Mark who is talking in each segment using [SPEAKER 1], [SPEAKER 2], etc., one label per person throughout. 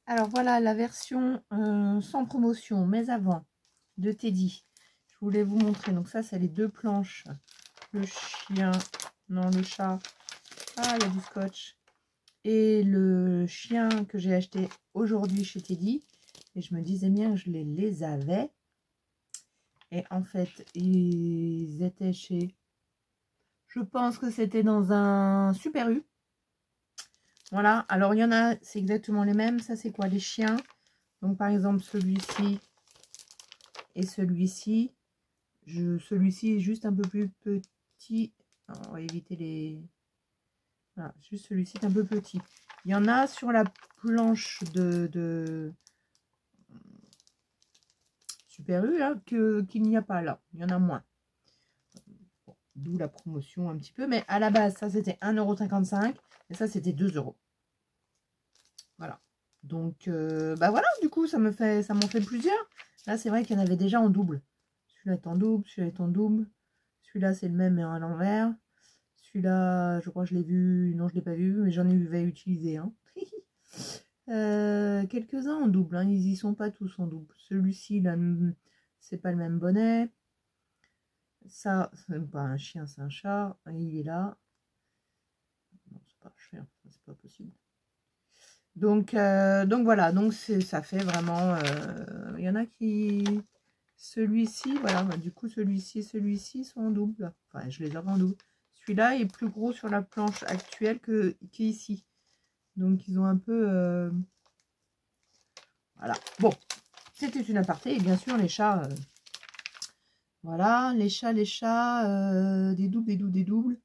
[SPEAKER 1] Alors voilà la version sans promotion, mais avant, de Teddy. Je voulais vous montrer. Donc ça, c'est les deux planches. Le chien, non le chat. Ah, il y a du scotch. Et le chien que j'ai acheté aujourd'hui chez Teddy. Et je me disais bien que je les avais. Et en fait, ils étaient chez... Je pense que c'était dans un Super U. Voilà, alors il y en a, c'est exactement les mêmes. Ça, c'est quoi? Les chiens. Donc, par exemple, celui-ci et celui-ci. Celui-ci est juste un peu plus petit. Alors, on va éviter les... Voilà, juste celui-ci est un peu petit. Il y en a sur la planche de Super U, là, qu'il n'y a pas là. Il y en a moins. Bon, d'où la promotion un petit peu. Mais à la base, ça, c'était 1,55 € et ça, c'était 2 €. Voilà. Donc, bah voilà, du coup, ça m'en fait plusieurs. Là, c'est vrai qu'il y en avait déjà en double. Celui-là est en double, celui-là est en double. Celui-là, c'est le même, mais à l'envers. Celui-là, je crois que je l'ai vu. Non, je ne l'ai pas vu, mais j'en ai vu utiliser. Hein. Quelques-uns en double. Hein. Ils y sont pas tous en double. Celui-ci, là, c'est pas le même bonnet. Ça, c'est pas un chien, c'est un chat. Il est là. Non, c'est pas un chien, c'est pas possible. Donc voilà, donc ça fait vraiment... Il y en a qui... Celui-ci, voilà, bah, du coup celui-ci et celui-ci sont en double. Enfin, je les avais en double. Celui-là est plus gros sur la planche actuelle qu'ici. Donc ils ont un peu... Voilà. Bon, c'était une aparté. Et bien sûr, les chats... voilà, les chats, des doubles, des doubles, des doubles.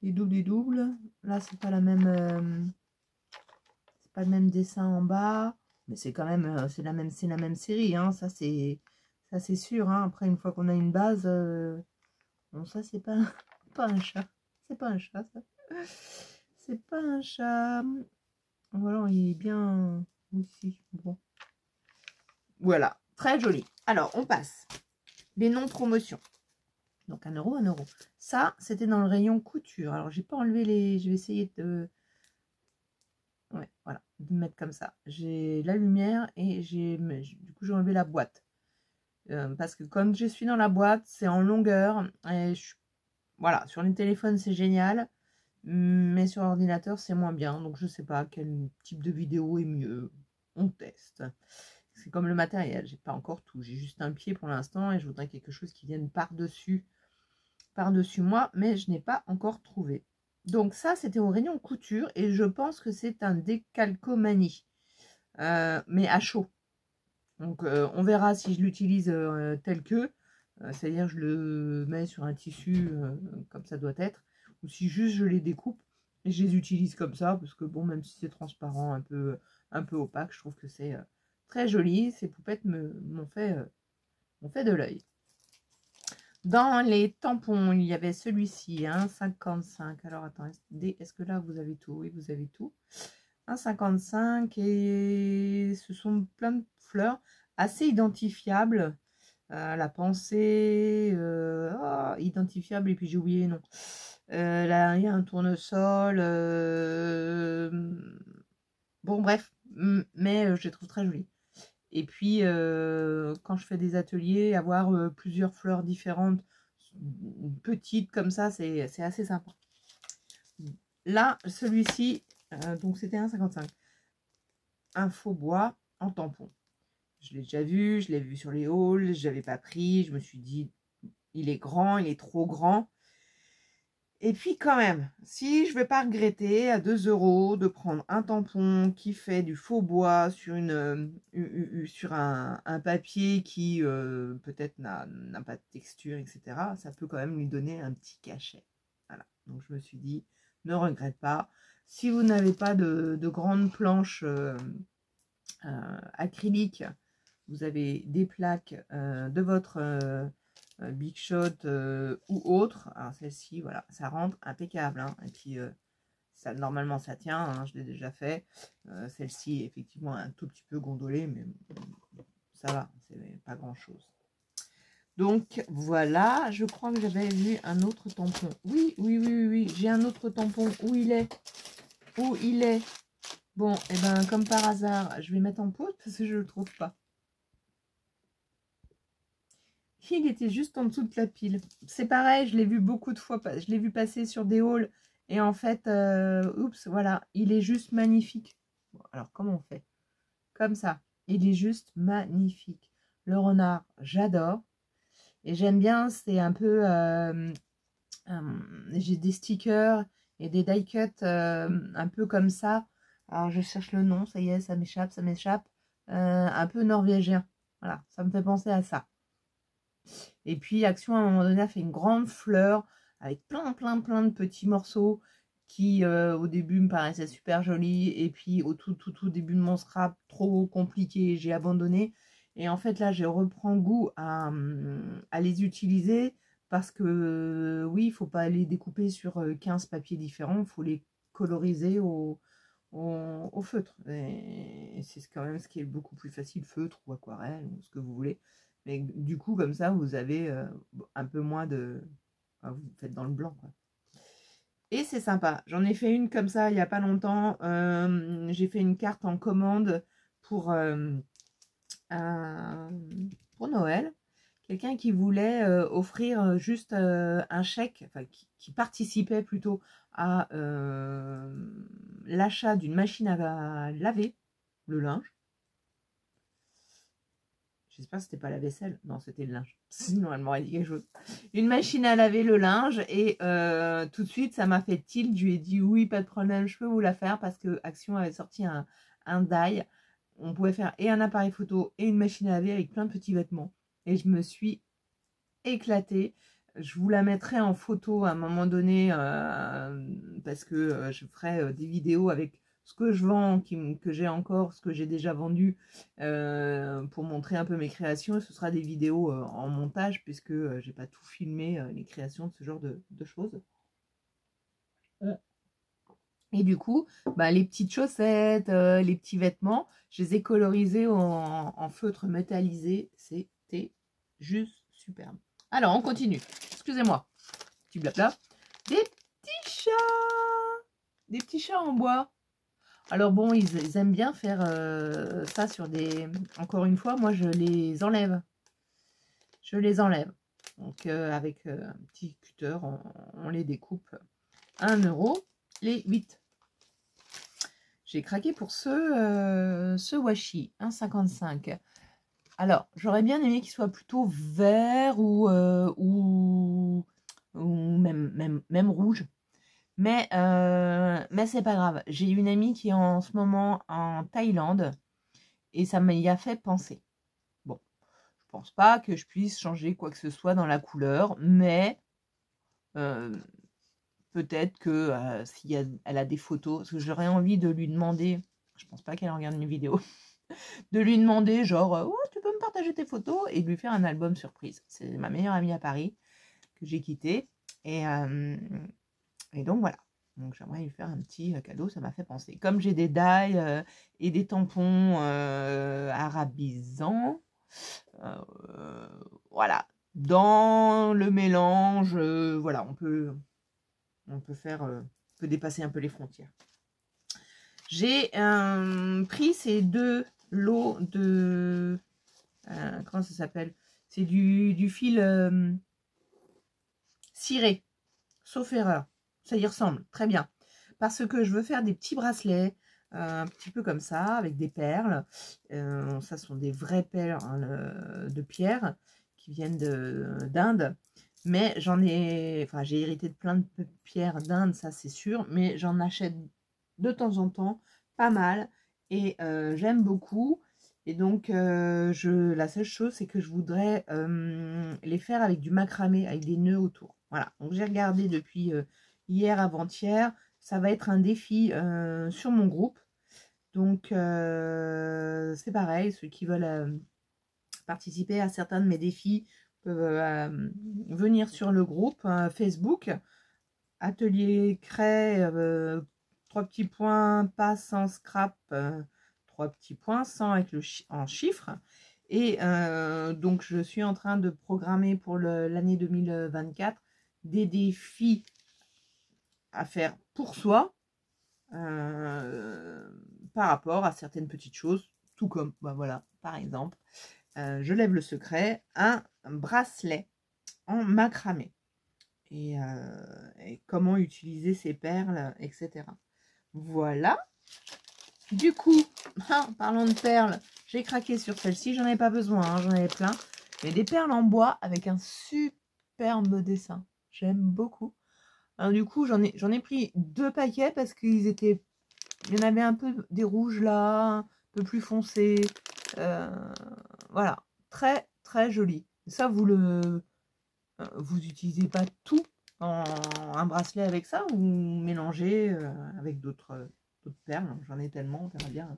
[SPEAKER 1] Des doubles, des doubles. Là, c'est pas la même... c'est pas le même dessin en bas. Mais c'est quand même... c'est la même série, hein. Ça, c'est sûr. Hein. Après, une fois qu'on a une base... bon, ça, c'est pas, pas un chat. C'est pas un chat, ça. C'est pas un chat. Voilà, il est bien aussi. Bon. Voilà, très joli. Alors, on passe. Les non-promotions. Donc, 1 €, 1 €. Ça, c'était dans le rayon couture. Alors, j'ai pas enlevé les... Je vais essayer de... Ouais, voilà, de mettre comme ça. J'ai la lumière et du coup, j'ai enlevé la boîte. Parce que comme je suis dans la boîte, c'est en longueur. Et voilà, sur les téléphones, c'est génial. Mais sur ordinateur, c'est moins bien. Donc, je sais pas quel type de vidéo est mieux. On teste. C'est comme le matériel. J'ai pas encore tout. J'ai juste un pied pour l'instant. Et je voudrais quelque chose qui vienne par-dessus moi. Mais je n'ai pas encore trouvé. Donc, ça, c'était au rayon couture. Et je pense que c'est un décalcomanie. Mais à chaud. Donc, on verra si je l'utilise tel que. C'est-à-dire, je le mets sur un tissu comme ça doit être. Ou si juste je les découpe et je les utilise comme ça. Parce que bon, même si c'est transparent, un peu opaque, je trouve que c'est très joli. Ces poupettes m'ont fait de l'œil. Dans les tampons, il y avait celui-ci, 1,55 €. Alors, attends, est-ce que là, vous avez tout? Oui, vous avez tout. 1,55 € et ce sont plein de fleurs assez identifiables. La pensée, identifiable, et puis j'ai oublié, non. Là, il y a un tournesol. Bon, bref, mais je les trouve très jolies. Et puis, quand je fais des ateliers, avoir plusieurs fleurs différentes, petites comme ça, c'est assez sympa. Là, celui-ci, donc c'était 1,55 €. Un faux bois en tampon. Je l'ai déjà vu, je l'ai vu sur les hauls, je n'avais pas pris, je me suis dit, il est grand, il est trop grand. Et puis quand même, si je ne vais pas regretter à 2 € de prendre un tampon qui fait du faux bois sur, sur un papier qui peut-être n'a pas de texture, etc., ça peut quand même lui donner un petit cachet. Voilà, donc je me suis dit, ne regrette pas. Si vous n'avez pas de grandes planches acryliques, vous avez des plaques de votre Big Shot ou autre. Alors celle-ci, voilà, ça rentre impeccable. Hein. Et puis, ça, normalement, ça tient. Hein, je l'ai déjà fait. Celle-ci est effectivement un tout petit peu gondolée, mais ça va, c'est pas grand-chose. Donc, voilà, je crois que j'avais vu un autre tampon. Oui, j'ai un autre tampon. Où il est? Bon, et ben comme par hasard, je vais mettre en pause parce que je le trouve pas. Il était juste en dessous de la pile. C'est pareil, je l'ai vu beaucoup de fois, je l'ai vu passer sur des hauls. Et en fait, oups, voilà, il est juste magnifique. Bon, alors, comment on fait? Comme ça. Il est juste magnifique. Le renard, j'adore. Et j'aime bien, c'est un peu... j'ai des stickers et des die cuts un peu comme ça. Alors, je cherche le nom, ça y est, ça m'échappe, ça m'échappe. Un peu norvégien. Voilà, ça me fait penser à ça. Et puis Action à un moment donné a fait une grande fleur avec plein de petits morceaux qui au début me paraissaient super jolis et puis au tout début de mon scrap trop compliqué, j'ai abandonné. Et en fait là je reprends goût à les utiliser parce que oui, il faut pas les découper sur 15 papiers différents, il faut les coloriser au feutre. Et c'est quand même ce qui est beaucoup plus facile, feutre ou aquarelle ou ce que vous voulez. Mais du coup, comme ça, vous avez un peu moins de... Enfin, vous faites dans le blanc, quoi. Et c'est sympa. J'en ai fait une comme ça il n'y a pas longtemps. J'ai fait une carte en commande pour, pour Noël. Quelqu'un qui voulait offrir juste un chèque, enfin qui participait plutôt à l'achat d'une machine à laver le linge. J'espère que c'était pas la vaisselle. Non, c'était le linge. Sinon, elle m'aurait dit quelque chose. Une machine à laver le linge. Et tout de suite, ça m'a fait tilt. Je lui ai dit oui, pas de problème, je peux vous la faire. Parce que Action avait sorti un die. On pouvait faire et un appareil photo et une machine à laver avec plein de petits vêtements. Et je me suis éclatée. Je vous la mettrai en photo à un moment donné. Parce que je ferai des vidéos avec ce que je vends, que j'ai encore, ce que j'ai déjà vendu, pour montrer un peu mes créations. Et ce sera des vidéos en montage, puisque j'ai pas tout filmé, les créations de ce genre de choses. Et du coup, bah, les petites chaussettes, les petits vêtements, je les ai colorisés en feutre métallisé. C'était juste superbe. Alors, on continue. Excusez-moi. Petit blabla. Des petits chats. Des petits chats en bois. Alors bon, ils aiment bien faire ça sur des... Encore une fois, moi, je les enlève. Je les enlève. Donc, avec un petit cutter, on les découpe. 1 € les 8. J'ai craqué pour ce washi, 1,55. Alors, j'aurais bien aimé qu'il soit plutôt vert ou même rouge. Mais c'est pas grave. J'ai une amie qui est en ce moment en Thaïlande et ça m'y a fait penser. Bon, je pense pas que je puisse changer quoi que ce soit dans la couleur, mais peut-être que si elle a des photos, parce que j'aurais envie de lui demander, je pense pas qu'elle regarde mes vidéos, de lui demander genre, oh, tu peux me partager tes photos et de lui faire un album surprise. C'est ma meilleure amie à Paris que j'ai quitté et donc voilà. Donc j'aimerais lui faire un petit cadeau, ça m'a fait penser. Comme j'ai des die et des tampons arabisants, voilà. Dans le mélange, voilà, on peut faire, on peut dépasser un peu les frontières. J'ai pris ces 2 lots de... comment ça s'appelle? C'est du fil ciré, sauf erreur. Ça y ressemble, très bien. Parce que je veux faire des petits bracelets, un petit peu comme ça, avec des perles. Ça sont des vraies perles de pierre qui viennent d'Inde. Mais j'en ai, enfin j'ai hérité de plein de pierres d'Inde, ça c'est sûr. Mais j'en achète de temps en temps, pas mal. Et j'aime beaucoup. Et donc, la seule chose, c'est que je voudrais les faire avec du macramé, avec des nœuds autour. Voilà, donc j'ai regardé depuis hier, avant-hier. Ça va être un défi sur mon groupe. Donc, c'est pareil, ceux qui veulent participer à certains de mes défis peuvent venir sur le groupe Facebook. Atelier Cray, 3 petits points, pas sans scrap, 3 petits points, sans avec en chiffres. Et donc, je suis en train de programmer pour l'année 2024 des défis à faire pour soi, par rapport à certaines petites choses, tout comme, bah voilà, par exemple, je lève le secret, un bracelet en macramé. Et comment utiliser ces perles, etc. Voilà. Du coup, parlons de perles, j'ai craqué sur celle-ci. J'en ai pas besoin, hein, j'en avais plein. Mais des perles en bois avec un superbe dessin. J'aime beaucoup. Alors du coup, j'en ai pris 2 paquets parce qu'ils étaient... Il y en avait un peu des rouges là, un peu plus foncés. Voilà. Très, très joli. Ça, vous utilisez pas tout en un bracelet avec ça ou mélangez avec d'autres perles. J'en ai tellement, on verra bien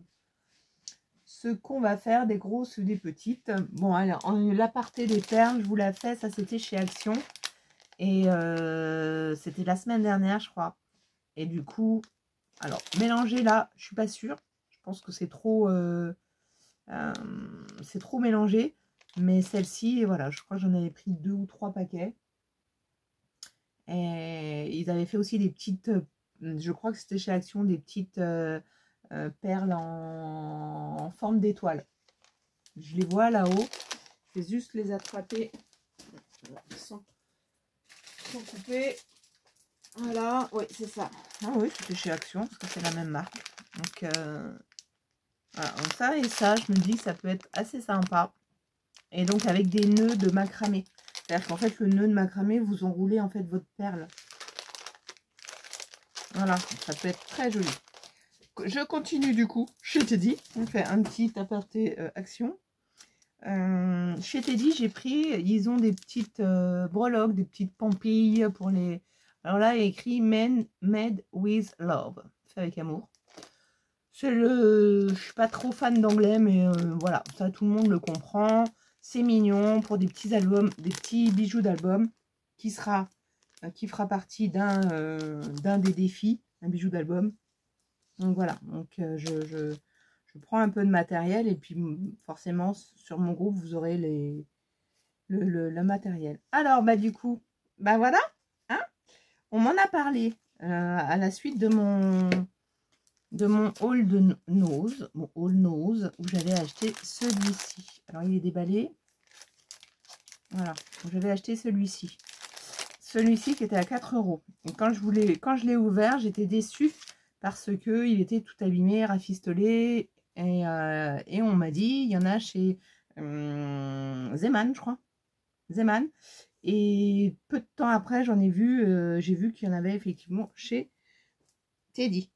[SPEAKER 1] ce qu'on va faire, des grosses ou des petites. Bon, alors, l'aparté des perles, je vous l'ai fait, ça c'était chez Action. Et c'était la semaine dernière, je crois. Et du coup, alors, mélanger là, je suis pas sûre. Je pense que c'est trop mélangé. Mais celle-ci, voilà, je crois que j'en avais pris 2 ou 3 paquets. Et ils avaient fait aussi des petites, je crois que c'était chez Action, des petites perles en forme d'étoile. Je les vois là-haut. Je vais juste les attraper sans couper. Voilà, oui, c'est ça. Ah oui, c'était chez Action, parce que c'est la même marque. Donc, voilà, donc ça et ça, je me dis que ça peut être assez sympa. Et donc avec des nœuds de macramé. C'est-à-dire qu'en fait, le nœud de macramé, vous enroulez en fait votre perle. Voilà, ça peut être très joli. Je continue du coup. Chez Teddy, on fait un petit aparté Action. Chez Teddy, j'ai pris, ils ont des petites breloques, des petites pampilles pour les... Alors là, il y a écrit Made with Love, fait avec amour. Je suis pas trop fan d'anglais, mais voilà, ça tout le monde le comprend. C'est mignon pour des petits albums, des petits bijoux d'album qui fera partie d'un des défis, un bijou d'album. Donc voilà, donc je prends un peu de matériel et puis forcément sur mon groupe vous aurez le matériel. Alors bah du coup, bah voilà, hein, on m'en a parlé à la suite de mon haul de nose, mon haul nose où j'avais acheté celui-ci. Alors il est déballé, voilà, j'avais acheté celui-ci qui était à 4 €. Et quand je l'ai ouvert, j'étais déçue parce que il était tout abîmé, rafistolé. Et on m'a dit, il y en a chez Zeman, je crois. Zeman. Et peu de temps après, j'ai vu qu'il y en avait effectivement chez Teddy.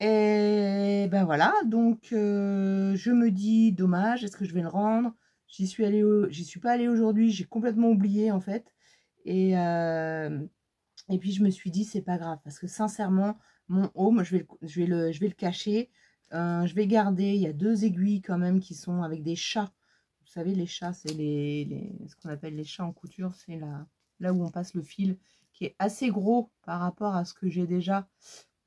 [SPEAKER 1] Et ben voilà, donc je me dis, dommage, est-ce que je vais le rendre? J'y suis pas allée aujourd'hui, j'ai complètement oublié en fait. Et puis je me suis dit, c'est pas grave, parce que sincèrement, mon home, je vais le cacher. Je vais garder, il y a 2 aiguilles quand même qui sont avec des chats. Vous savez, les chats, c'est ce qu'on appelle les chats en couture, c'est là où on passe le fil, qui est assez gros par rapport à ce que j'ai déjà.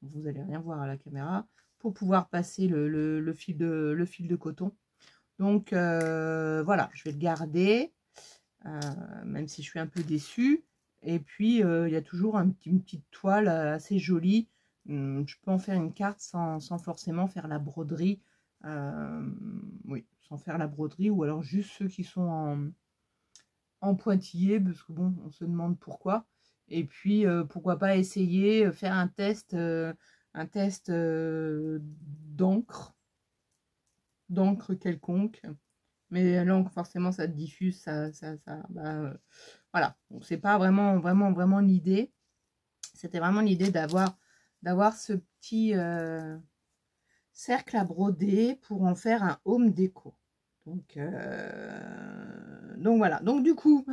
[SPEAKER 1] Vous allez rien voir à la caméra, pour pouvoir passer le fil de coton. Donc voilà, je vais le garder, même si je suis un peu déçue. Et puis il y a toujours une petite toile assez jolie. Je peux en faire une carte sans forcément faire la broderie. Oui, sans faire la broderie, ou alors juste ceux qui sont en pointillé, parce que bon, on se demande pourquoi. Et puis pourquoi pas essayer, faire un test d'encre quelconque. Mais l'encre, forcément, ça diffuse, voilà. Donc, c'est pas vraiment l'idée. C'était vraiment l'idée d'avoir ce petit cercle à broder pour en faire un home déco. Donc voilà. Donc du coup,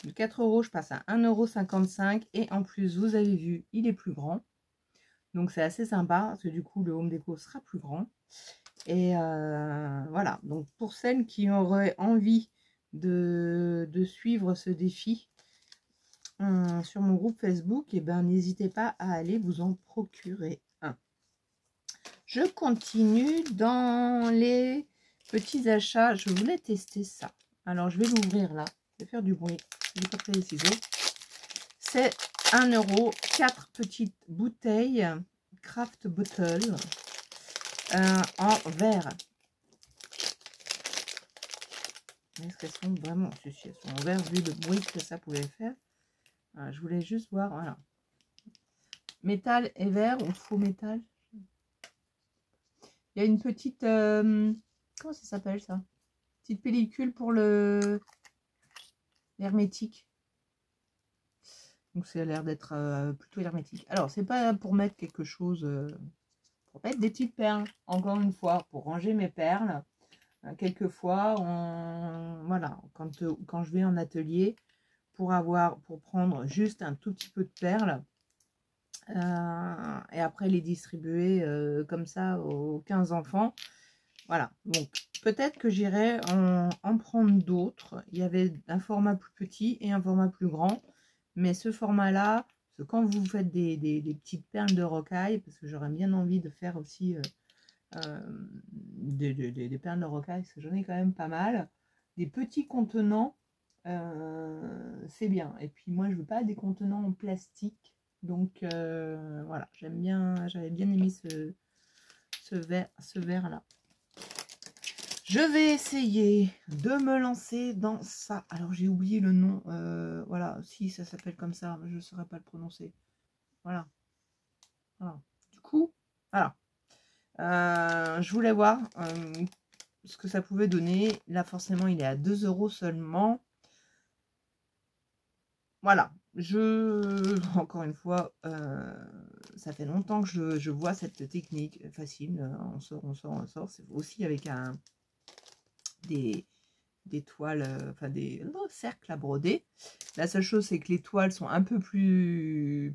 [SPEAKER 1] de 4 €, je passe à 1,55 €. Et en plus, vous avez vu, il est plus grand. Donc c'est assez sympa, parce que du coup, le home déco sera plus grand. Et voilà. Donc pour celles qui auraient envie de suivre ce défi sur mon groupe Facebook, et ben n'hésitez pas à aller vous en procurer un. Je continue dans les petits achats. Je voulais tester ça. Alors, je vais l'ouvrir là. Je vais faire du bruit. Je vais pas pris les ciseaux. C'est 1 €. 4 petites bouteilles. Craft Bottle. en vert. Est-ce qu'elles sont vraiment... Si, si, elles sont en vert vu le bruit que ça pouvait faire. Voilà, je voulais juste voir, voilà. Métal et vert ou faux métal. Il y a une petite... comment ça s'appelle ça? Petite pellicule pour le l'hermétique. Donc ça a l'air d'être plutôt hermétique. Alors, c'est pas pour mettre quelque chose... pour mettre des petites perles, encore une fois, pour ranger mes perles. Quelquefois, voilà, quand je vais en atelier, pour prendre juste un tout petit peu de perles, et après les distribuer comme ça aux 15 enfants. Voilà, donc peut-être que j'irai en prendre d'autres. Il y avait un format plus petit et un format plus grand. Mais ce format-là, quand vous faites des petites perles de rocaille, parce que j'aurais bien envie de faire aussi des perles de rocaille, parce que j'en ai quand même pas mal. Des petits contenants, c'est bien. Et puis moi, je veux pas des contenants en plastique. Donc voilà, j'avais bien aimé ce verre-là. Je vais essayer de me lancer dans ça. Alors, j'ai oublié le nom. Voilà, si ça s'appelle comme ça, je ne saurais pas le prononcer. Voilà. Voilà. Du coup, voilà. Je voulais voir ce que ça pouvait donner. Là, forcément, il est à 2 € seulement. Voilà. Encore une fois, ça fait longtemps que je vois cette technique facile. On sort. C'est aussi avec des toiles, enfin des cercles à broder. La seule chose, c'est que les toiles sont un peu plus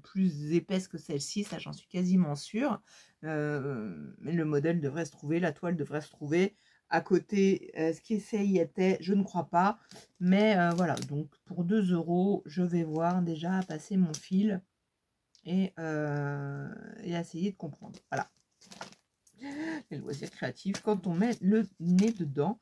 [SPEAKER 1] épaisses que celle-ci, ça j'en suis quasiment sûre. Mais le modèle devrait se trouver, la toile devrait se trouver. À côté, ce qui y était, je ne crois pas. Mais voilà, donc pour 2 €, je vais voir déjà passer mon fil et essayer de comprendre. Voilà. Les loisirs créatifs, quand on met le nez dedans.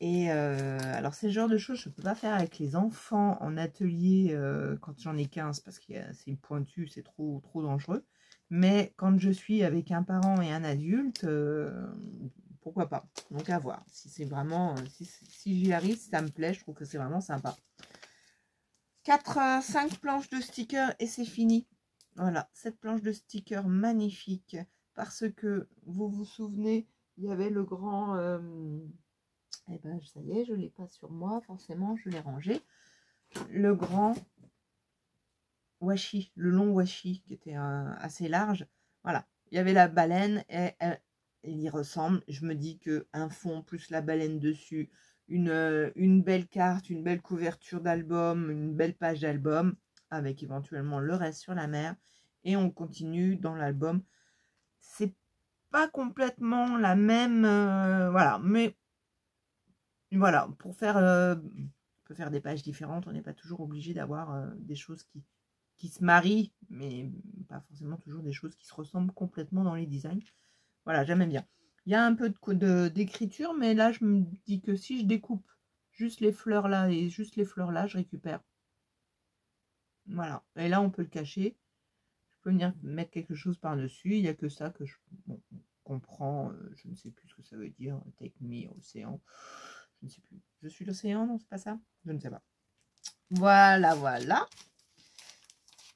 [SPEAKER 1] Et alors, c'est le genre de choses je ne peux pas faire avec les enfants en atelier quand j'en ai 15 parce que c'est pointu, c'est trop dangereux. Mais quand je suis avec un parent et un adulte, pourquoi pas. Donc, à voir. Si c'est vraiment, si j'y arrive, si ça me plaît, je trouve que c'est vraiment sympa. 5 planches de stickers et c'est fini. Voilà, cette planche de stickers magnifique. Parce que, vous vous souvenez, il y avait le grand... et ben ça y est, je ne l'ai pas sur moi, forcément, je l'ai rangé. Le grand washi, le long washi, qui était assez large. Voilà, il y avait la baleine, et elle y ressemble. Je me dis qu'un fond plus la baleine dessus, une belle carte, une belle couverture d'album, une belle page d'album, avec éventuellement le reste sur la mer. Et on continue dans l'album. C'est pas complètement la même... voilà, mais... Voilà, pour faire, on peut faire des pages différentes, on n'est pas toujours obligé d'avoir des choses qui se marient, mais pas forcément toujours des choses qui se ressemblent complètement dans les designs. Voilà, j'aime bien. Il y a un peu d'écriture, mais là, je me dis que si je découpe juste les fleurs là et juste les fleurs là, je récupère. Voilà, et là, on peut le cacher. Je peux venir mettre quelque chose par-dessus. Il n'y a que ça que je comprends. Je ne sais plus ce que ça veut dire. Take me, océan. Je ne sais plus. Je suis l'océan, non, c'est pas ça? Je ne sais pas. Voilà, voilà.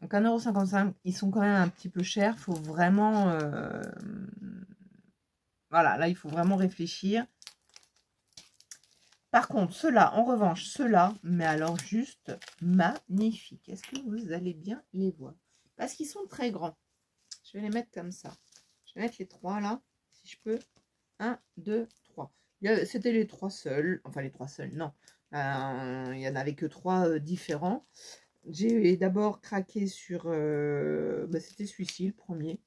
[SPEAKER 1] Donc 1,55 €, ils sont quand même un petit peu chers. Il faut vraiment... voilà, là, il faut vraiment réfléchir. Par contre, ceux-là, en revanche, ceux-là, mais alors juste magnifiques. Est-ce que vous allez bien les voir? Parce qu'ils sont très grands. Je vais les mettre comme ça. Je vais mettre les 3 là, si je peux. 1, 2, 3. C'était les 3 seuls. Enfin, les 3 seuls, non. Il n'y en avait que 3 différents. J'ai d'abord craqué sur... c'était celui-ci, le premier.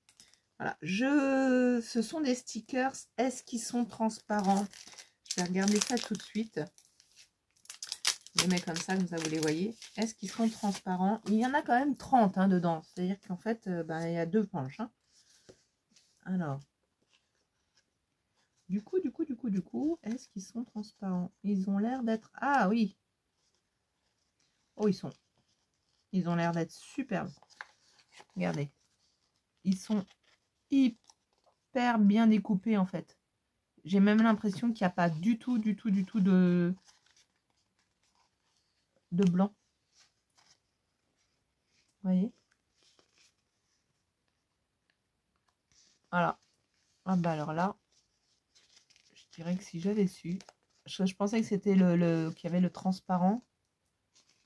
[SPEAKER 1] Voilà. Ce sont des stickers. Est-ce qu'ils sont transparents? Je vais regarder ça tout de suite. Je les mets comme ça vous les voyez. Est-ce qu'ils sont transparents? Il y en a quand même 30 dedans. C'est-à-dire qu'en fait, il y a 2 planches. Alors, du coup, est-ce qu'ils sont transparents? Ils ont l'air d'être... Ah oui! Oh, ils ont l'air d'être superbes. Regardez. Ils sont super bien découpé en fait. J'ai même l'impression qu'il n'y a pas du tout de blanc. Vous voyez? Voilà. Ah bah alors là, je dirais que si j'avais su, je pensais que c'était qu'il y avait le transparent,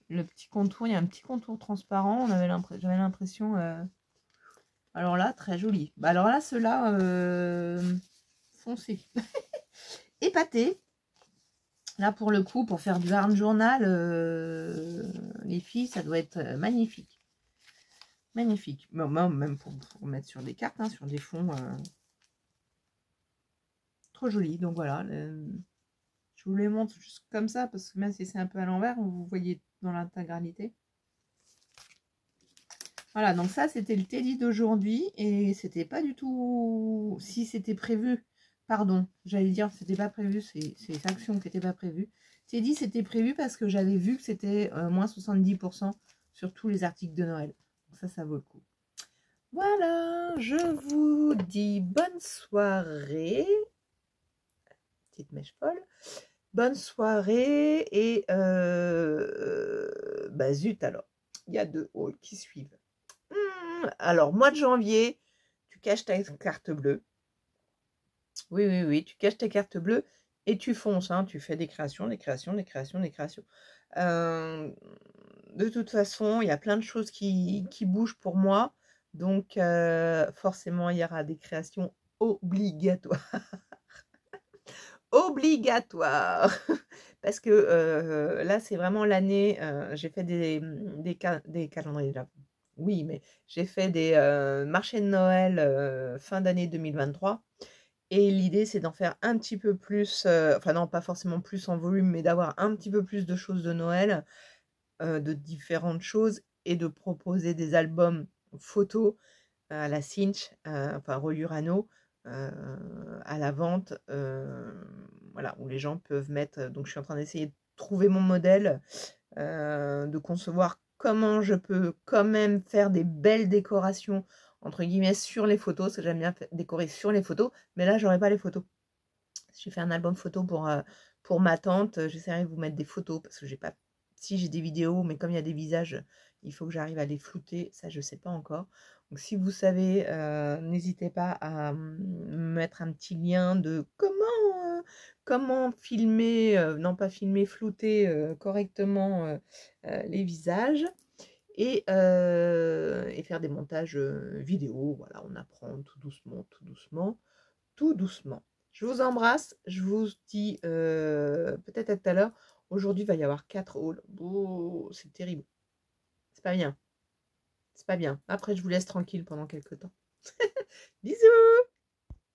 [SPEAKER 1] le petit contour, il y a un petit contour transparent, j'avais l'impression, alors là, très joli. Bah alors là, ceux-là, foncé. Épaté. Là, pour le coup, pour faire du art journal, les filles, ça doit être magnifique. Magnifique. Même pour mettre sur des cartes, hein, sur des fonds. Trop joli. Donc voilà. Je vous les montre juste comme ça, parce que même si c'est un peu à l'envers, vous voyez dans l'intégralité. Voilà, donc ça, c'était le Teddy d'aujourd'hui. Et c'était pas du tout... Si c'était prévu, pardon, j'allais dire c'était pas prévu, c'est les actions qui n'étaient pas prévues. Teddy, c'était prévu parce que j'avais vu que c'était moins 70% sur tous les articles de Noël. Donc ça vaut le coup. Voilà, je vous dis bonne soirée. Petite mèche folle. Bonne soirée et bah zut alors. Il y a 2 hauls qui suivent. Alors, mois de janvier, tu caches ta carte bleue. Oui, tu caches ta carte bleue et tu fonces. Hein, tu fais des créations. De toute façon, il y a plein de choses qui bougent pour moi. Donc, forcément, il y aura des créations obligatoires. Obligatoire. Parce que là, c'est vraiment l'année. J'ai fait des calendriers là. Oui, mais j'ai fait des marchés de Noël fin d'année 2023. Et l'idée, c'est d'en faire un petit peu plus, enfin non, pas forcément plus en volume, mais d'avoir un petit peu plus de choses de Noël, de différentes choses, et de proposer des albums photos à la Cinch, enfin Reliure Anneau, à la vente, voilà, où les gens peuvent mettre. Donc je suis en train d'essayer de trouver mon modèle, de concevoir comment je peux quand même faire des belles décorations entre guillemets sur les photos, parce que j'aime bien décorer sur les photos, mais là j'aurai pas les photos. J'ai fait un album photo pour ma tante, j'essaierai de vous mettre des photos parce que j'ai pas, si j'ai des vidéos, mais comme il y a des visages, il faut que j'arrive à les flouter, ça je sais pas encore. Donc si vous savez, n'hésitez pas à me mettre un petit lien de comment filmer, non pas filmer, flouter correctement les visages. Et faire des montages vidéo. Voilà, on apprend tout doucement, tout doucement, tout doucement. Je vous embrasse, je vous dis peut-être à tout à l'heure. Aujourd'hui, il va y avoir 4 hauls. Oh, c'est terrible. C'est pas bien. C'est pas bien. Après, je vous laisse tranquille pendant quelques temps. Bisous!